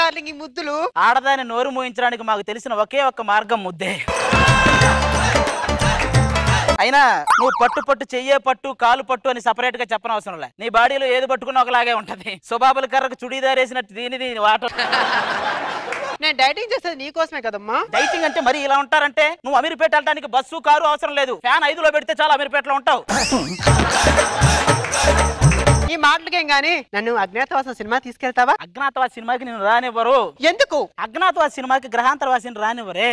Darling ఈ ముద్దులు? ఆడదాన్ని నోరు మూయించడానికి మాకు తెలిసిన ఒకే ఒక్క మార్గం ముద్దే. అయినా నువ్వు పట్టు చెయ్యే పట్టు కాలు పట్టు అని సపరేట్ గా చెప్పనవసరం లే. నీ బాడీలో ఏది పట్టుకున్నా ఒకలాగే ఉంటది. సుబాబుల కర్రకు చుడీదార్ వేసినట్టు దీనిది వాటర్. నేను డైటింగ్ చేసేది నీకోసమే కదమ్మా. డైటింగ్ అంటే మరి ఇలా ఉంటారంటే నువ్వు అమీర్పేట వెళ్ళడానికి బస్సు కారు అవసరం లేదు. ఫ్యాన్ 5లో పెడితే చాలా అమీర్పేటలో ఉంటావు. ఈ మాటలకేం గానీ నన్ను అజ్ఞాతవాసం సినిమా తీసుకెళ్తావా? అజ్ఞాతవాసి సినిమాకి నేను రానివ్వరు. ఎందుకు? అజ్ఞాతవాసి సినిమాకి గ్రహాంతరవాసిని రానివ్వరే.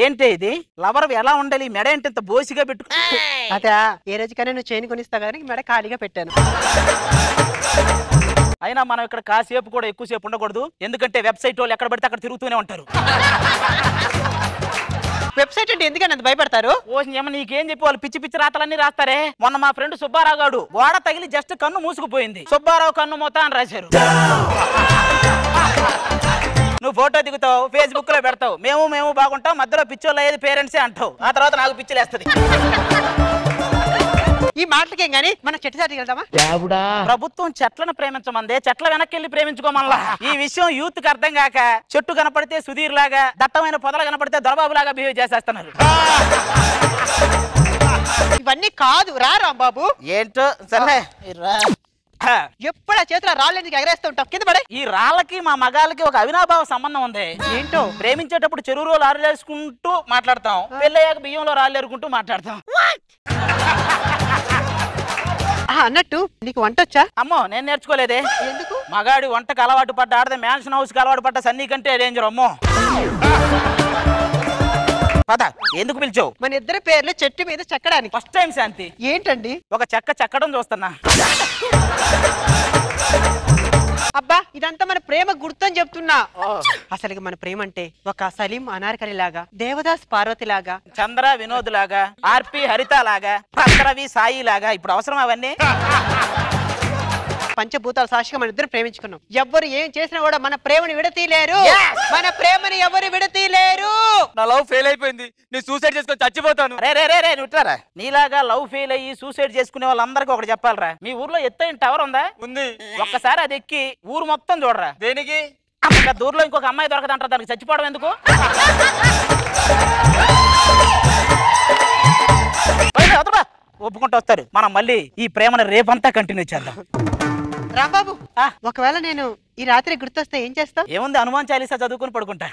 ఏంటి ఇది? లవర్ ఎలా ఉండాలి? మెడ ఏంటి ఇంత బోసిగా పెట్టుకో. అదే ఏ రోజుకైనా నువ్వు చైన్ కొనిస్తా కానీ మెడ ఖాళీగా పెట్టాను. అయినా మనం ఇక్కడ కాసేపు కూడా ఎక్కువసేపు ఉండకూడదు. ఎందుకంటే వెబ్సైట్ వాళ్ళు ఎక్కడ పడితే అక్కడ తిరుగుతూనే ఉంటారు. వెబ్సైట్ అంటే ఎందుకని అంత భయపడతారు? ఓ ఏమో నీకేం చెప్పి వాళ్ళు పిచ్చి పిచ్చి రాతలన్నీ రాస్తారే. మొన్న మా ఫ్రెండ్ సుబ్బారావు గాడు గోడ తగిలి జస్ట్ కన్ను మూసుకుపోయింది. సుబ్బారావు కన్ను మూత అని రాశారు. నువ్వు ఫోటో దిగుతావు, ఫేస్బుక్ లో పెడతావు, మేము బాగుంటాం, మధ్యలో పిచ్చోళ్ళు అయ్యేది పేరెంట్సే అంటావు. ఆ తర్వాత నాకు పిచ్చిలేస్తుంది. ఈ మాటలకేం గానీ మనం చెట్టు చాటుకి వెళ్దామా? ప్రభుత్వం చెట్లను ప్రేమించమందే, చెట్ల వెనక్కి వెళ్ళి ప్రేమించుకోమల్లా. ఈ విషయం యూత్ కి అర్థం కాక చెట్టు కనపడితే సుధీర్ లాగా, దట్టమైన పొదలు కనపడితే దొరబాబు లాగా బిహేవ్ చేసేస్తున్నారు. ఇవన్నీ కాదు రా రాంబాబు. ఏంటో సరే ఎప్పుడు ఆ చేతిలో రాళ్ళకి ఎగరేస్తూ ఉంటావు, కింద పడే. ఈ రాళ్ళకి మా మగాళ్ళకి ఒక అవినాభావ సంబంధం ఉంది. ఏంటో? ప్రేమించేటప్పుడు చెరువులో రాళ్ళు వేసుకుంటూ మాట్లాడతాం, పెళ్ళయ్యాక బియ్యంలో రాళ్ళు ఏరుకుంటూ మాట్లాడతాం. అన్నట్టు నీకు వంట వచ్చా? అమ్మో నేను నేర్చుకోలేదే. ఎందుకు? మగాడి వంటకు అలవాటు పడ్డ ఆడదే మ్యాన్షన్ హౌస్ కి అలవాటు పడ్డ సన్నీ కంటే డేంజర్. అమ్మో పద. ఎందుకు పిలిచావు? మన ఇద్దరి పేర్లు చెట్టు మీద చెక్కడానికి. ఫస్ట్ టైం శాంతి. ఏంటండి? ఒక చెక్కడం చూస్తున్నా. అబ్బా ఇదంతా మన ప్రేమ గుర్తని చెప్తున్నా. అసలు మన ప్రేమ అంటే ఒక సలీం అనార్కలి లాగా, దేవదాస్ పార్వతి లాగా, చంద్ర వినోద్ లాగా, ఆర్పి హరిత లాగా, రవి సాయి లాగా. ఇప్పుడు అవసరం అవన్నీ? పంచభూతాల సాక్షిగా మన ఇద్దరు ప్రేమించుకున్నాం. ఎవ్వరు ఏం చేసినా కూడా మన ప్రేమని విడతీయలేరు. మన ప్రేమని ఎవరు విడతీయలేరు. నా లవ్ ఫెయిల్ అయిపోయింది, నేను సూసైడ్ చేసుకొని చచ్చిపోతాను. రే నుట్టారా? నీలాగా లవ్ ఫెయిల్ అయ్యి సూసైడ్ చేసుకునే వాళ్ళందరికీ ఒకటి చెప్పాలరా. మీ ఊర్లో ఎత్తైన టవర్ ఉందా? ఉంది. ఒక్కసారి అది ఎక్కి ఊరు మొత్తం చూడరా. దేనికి? దూరంలో ఇంకొక అమ్మాయి దొరకదంటారు, దానికి చచ్చిపోవడం ఎందుకు? ఒప్పుకుంటూ వస్తారు. మనం మళ్ళీ ఈ ప్రేమను రేపంతా కంటిన్యూ చేద్దాం. రాంబాబు ఒకవేళ నేను ఈ రాత్రి గుర్తొస్తే ఏం చేస్తావు? ఏముంది, హనుమాన్ చాలీసా చదువుకుని పడుకుంటా.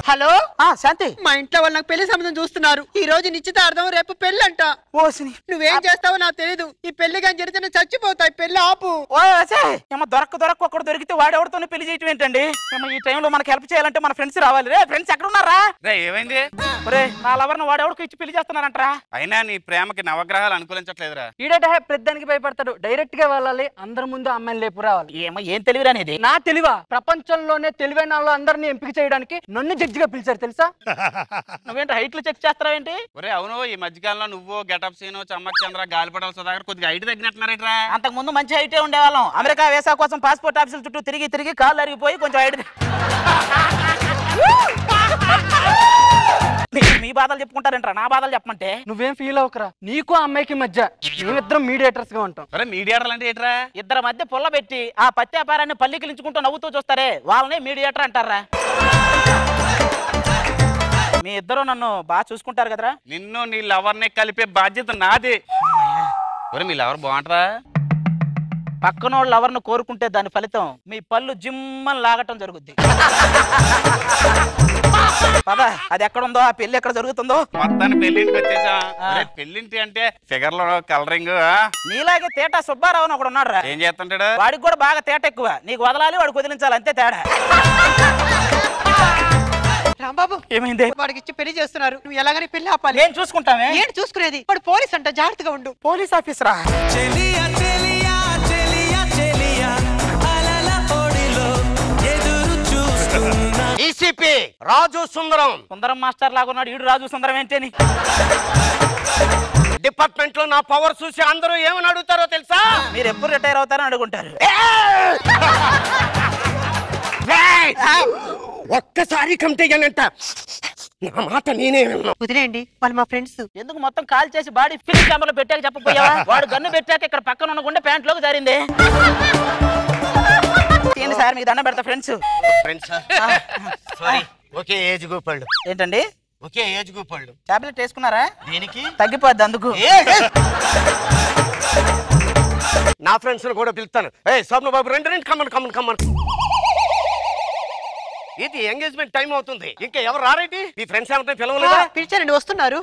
హలో శాంతి, మా ఇంట్లో వాళ్ళు నాకు పెళ్లి సంబంధం చూస్తున్నారు. ఈ రోజు నిశ్చితార్థం, రేపు పెళ్లి అంట. నువ్వేం చేస్తావో నాకు తెలీదు. ఈ పెళ్లి కానీ జరిగితే నేను చచ్చిపోతాయి. పెళ్లి ఆపు. దొరక్క ఒకడు దొరికితే వాడెవరితోనే పెళ్లి చేయటం ఏంటండి? ఈ టైంలో మనకి హెల్ప్ చేయాలంటే మన ఫ్రెండ్స్ రావాలి. రే ఫ్రెండ్స్ ఎక్కడ ఉన్నారా? ఏమైంది? నా లవర్ ను వాడెవడికి ఇచ్చి పెళ్లి చేస్తున్నారంటరా? అయినా నీ ప్రేమకి నవగ్రహాలు అనుకూలించట్లేదురా. ఈడట పెద్దానికి భయపడతాడు. డైరెక్ట్ గా వెళ్ళాలి, అందరి ముందు అమ్మాయిని లేపు రావాలి. ఏం తెలివిరానేది? నా తెలివా? ప్రపంచంలోనే తెలివైన వాళ్ళు అందరినీ ఎంపిక చేయడానికి నన్ను జడ్జిగా పిలిచారు తెలుసా? నువ్వేంటి హైట్లు చెక్ చేస్తావేంటి? ఒరే అవును, ఈ మధ్యకాలంలో నువ్వు గెటప్ సీను, చమ్మక్ చంద్ర, గాలిపటాల సుధాకర్ కొద్దిగా హైట్ తగ్గినట్టున్నారేట్రా. అంతకు ముందు మంచి హైటే ఉండేవాళ్ళం. అమెరికా వీసా కోసం పాస్పోర్ట్ ఆఫీసుల చుట్టూ తిరిగి కాళ్ళు అరిగిపోయి కొంచెం హైట్. మీ బాధలు చెప్పుకుంటారంటారా? నా బాధలు చెప్పమంటే నువ్వేం ఫీల్ అవ్వకరా. నీకు ఆ అమ్మాయికి మధ్య మేమిద్దరం మీడియేటర్స్ గా ఉంటాం. అరే మీడియేటర్లు అంటే ఏంట్రా? ఇద్దరి మధ్య పుల్ల పెట్టి ఆ పత్తి వ్యాపారాన్ని పల్లికిలించుకుంటూ నవ్వుతూ చూస్తారే వాళ్ళనే మీడియేటర్ అంటారా? మీ ఇద్దరు నన్ను బాగా చూసుకుంటారు కదరా. నిన్ను నీ లవర్ని కలిపే బాధ్యత నాది. ఒరే మీ లవర్ బాగుంటారా? పక్కనోళ్ళు లవర్ను కోరుకుంటే దాని ఫలితం మీ పళ్ళు జిమ్మని లాగటం జరుగుద్ది. పదా అది ఎక్కడుందో, ఆ పెళ్లి ఎక్కడ జరుగుతుందో. మొత్తాన్ని పెళ్లింటికి వచ్చేసా. పెళ్లింటి అంటే ఫిగర్ లో కలరింగ్. నీలాగే తేటా సుబ్బారావు ఒకడు ఉన్నాడు రా. ఏం చేస్తుంటాడు? వాడికి కూడా బాగా తేట ఎక్కువ. నీకు వదలాలి, వాడికి వదిలించాలి, అంతే తేడా. రాంబాబు ఏమైంది? వాడికి ఇచ్చి పెళ్లి చేస్తున్నారు. నువ్వు ఎలాగని పెళ్లి ఆపాలి? ఏం చూసుకుంటామే? ఏంటి చూసుకునేది? వాడు పోలీస్ అంట, జాగ్రత్తగా ఉండు. పోలీస్ ఆఫీసరా? ఈసీపీ రాజు సుందరం. సుందరం మాస్టర్ లాగా ఉన్నాడు ఈడు. రాజు సుందరం ఏంటని డిపార్ట్మెంట్ లో నా పవర్ చూసి అందరూ ఏమని అడుగుతారో తెలుసా? మీరు ఎప్పుడు రిటైర్ అవుతారని అడుగుంటారు. ఒక్కసారి కంటే నా మాట నేనే విన్నా. వదిలేయండి, వాళ్ళు మా ఫ్రెండ్స్. ఎందుకు మొత్తం కాల్ చేసి బాడీ ఫిలిం కెమెరాలో పెట్టాక చెప్పపోయావా? వాడు గన్ను పెట్టాక ఇక్కడ పక్కన ఉన్న గుండె ప్యాంట్ లోకి జారింది. ఏంటి సార్ మీకు దండం పెడతా ఫ్రెండ్స్. సారీ, ఒకే ఏజ్ గ్రూప్ వాళ్ళు. ఏంటండి? ఒకే ఏజ్ గ్రూప్ వాళ్ళు. టాబ్లెట్ వేసుకున్నారా? దేనికి? తగ్గిపోద్ది అందుకు. నా ఫ్రెండ్స్ కూడా పిలుస్తాను. స్వప్న బాబు రండి, కమ్మన్. ఇది ఎంగేజ్మెంట్ టైం అవుతుంది, ఇంకా ఎవరు రారేంటి? మీ ఫ్రెండ్స్ ఏమంటే పిలవలేదా? పిలిచారండి, వస్తున్నారు.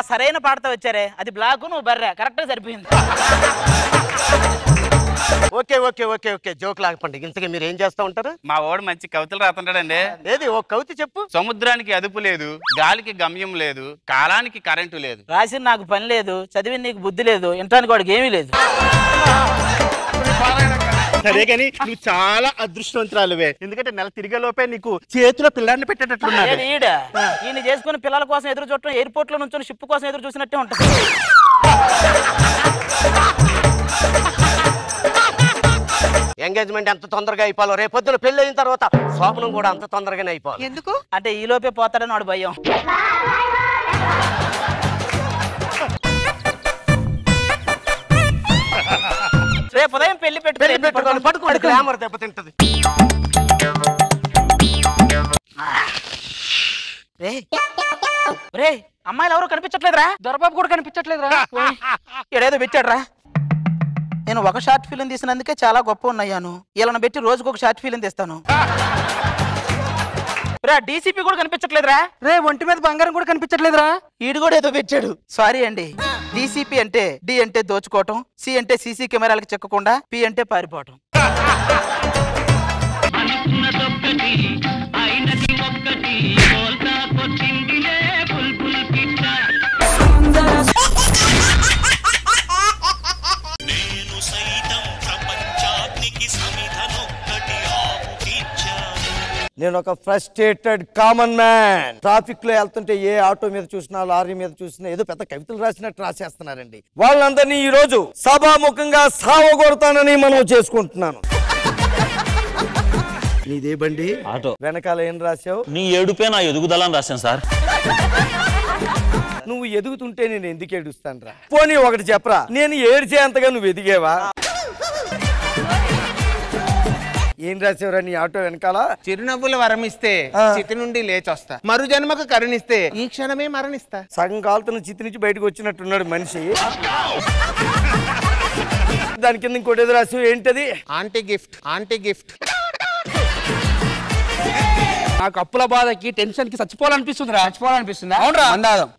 సరైన పాటతో వచ్చారే, అది బ్లాక్, నువ్వు బర్రా, కరెక్ట్ గా సరిపోయింది. ఓకే జోక్ లాగపండి. ఇంతకీ మీరు ఏం చేస్తా ఉంటారు? మా వాడు మంచి కవితలు రాస్తుంటాడండి. ఏది ఒక కవిత చెప్పు. సముద్రానికి అదుపు లేదు, గాలికి గమ్యం లేదు, కాలానికి కరెంటు లేదు. రాసిన నాకు పని లేదు, చదివి నీకు బుద్ధి లేదు, ఇంటానికి వాడికి ఏమీ లేదు. సరే కానీ నువ్వు చాలా అదృష్టవంతురాలువే, ఎందుకంటే నెల తిరిగే లోపే నీకు చేతిలో పిల్లాన్ని పెట్టేటట్లున్నాడు. ఈయన చేసుకుని పిల్లల కోసం ఎదురు చూడటం ఎయిర్పోర్ట్ లో నుంచి షిప్ కోసం ఎదురు చూసినట్టే ఉంటుంది. ఎంగేజ్మెంట్ ఎంత తొందరగా అయిపోవాలో, రేపొద్దున పెళ్లి అయిన తర్వాత శోభనం కూడా అంత తొందరగానే అయిపోవాలి. ఎందుకు అంటే ఈ లోపే పోతాడని వాడు భయం. రేపు ఉదయం పెళ్లి పెట్టుకోండి, పడుకోండి, గ్లామర్ దెబ్బతింటది. రే అమ్మాయిలు ఎవరు కనిపించట్లేదురా? దొరబాబు కూడా కనిపించట్లేదురా? ఏడేదో పెట్టాడురా. నేను ఒక షార్ట్ ఫిలిం తీసినందుకే చాలా గొప్ప ఉన్నాయాను. వీళ్ళని పెట్టి రోజుకు ఒక షార్ట్ ఫిలిం తీస్తాను. డీసీపీ కూడా కనిపించట్లేదురా? రే ఒంటి మీద బంగారం కూడా కనిపించట్లేదురా? ఈడు కూడా ఏదో పెట్టాడు. సారీ అండి. డీసీపీ అంటే డి అంటే దోచుకోవటం, సి అంటే సీసీ కెమెరాలకు చెక్కకుండా, పి అంటే పారిపోవటం. నేను ఒక ఫ్రస్ట్రేటెడ్ కామన్ మ్యాన్. ట్రాఫిక్ లో వెళ్తుంటే ఏ ఆటో మీద చూసినా, లారీ మీద చూసినా ఏదో పెద్ద కవితలు రాసినట్టు రాసేస్తున్నారండి. వాళ్ళందరినీ ఈ రోజు సభాముఖంగా సావగొడతానని మనం చేసుకుంటున్నాను. నీదే బండి? ఆటో. వెనకాల ఏం రాసావు? నీ ఏడుపే నా ఎదుగుదలని రాశాను సార్. నువ్వు ఎదుగుతుంటే నేను ఎందుకు ఏడుస్తాను రా? పోనీ ఒకటి చెప్పరా, నేను ఏడ్చేంతగా నువ్వు ఎదిగేవా? ఏం రాసేవరా నీ ఆటో వెనకాల? చిరునవ్వులు వరమిస్తే చితి నుండి లేచొస్తా, మరు జన్మకు కరుణిస్తే ఈ క్షణమే మరణిస్తా. సగం కాలుతున్న చితి నుంచి బయటకు వచ్చినట్టున్నాడు మనిషి. దాని కింద ఇంకోటి ఏదో రాసావు, ఏంటది? Aunty gift. నాకు అప్పుల బాధకి టెన్షన్ కి చచ్చిపోవాలనిపిస్తుందిరా. అవునరా? మందాదం.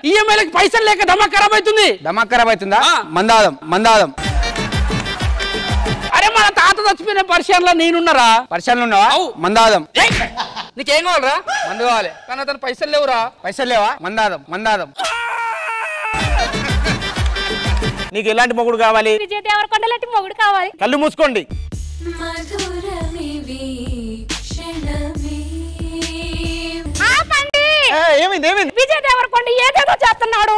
ఈఎంఐలకి పైసలు లేక దమాక్ ఖరాబ్ అవుతుందా? మందాదం. అరే మన తాత చచ్చిపోయిన పరిశాలలో నేనున్నారా? పరిశాలలో ఉన్నావా? మందాదం. నీకేం కావాలరా? మందు కావాలి. కానీ అతను పైసలు లేవురా. పైసలు లేవా? మందాదం. నీకు ఎలాంటి మొగుడు కావాలి? విజయ్ దేవరకొండ లాంటి మొగుడు కావాలి. కళ్ళు మూసుకోండి. ఏమైంది? విజయ్ దేవరకొండ ఏదేదో చేస్తున్నాడు.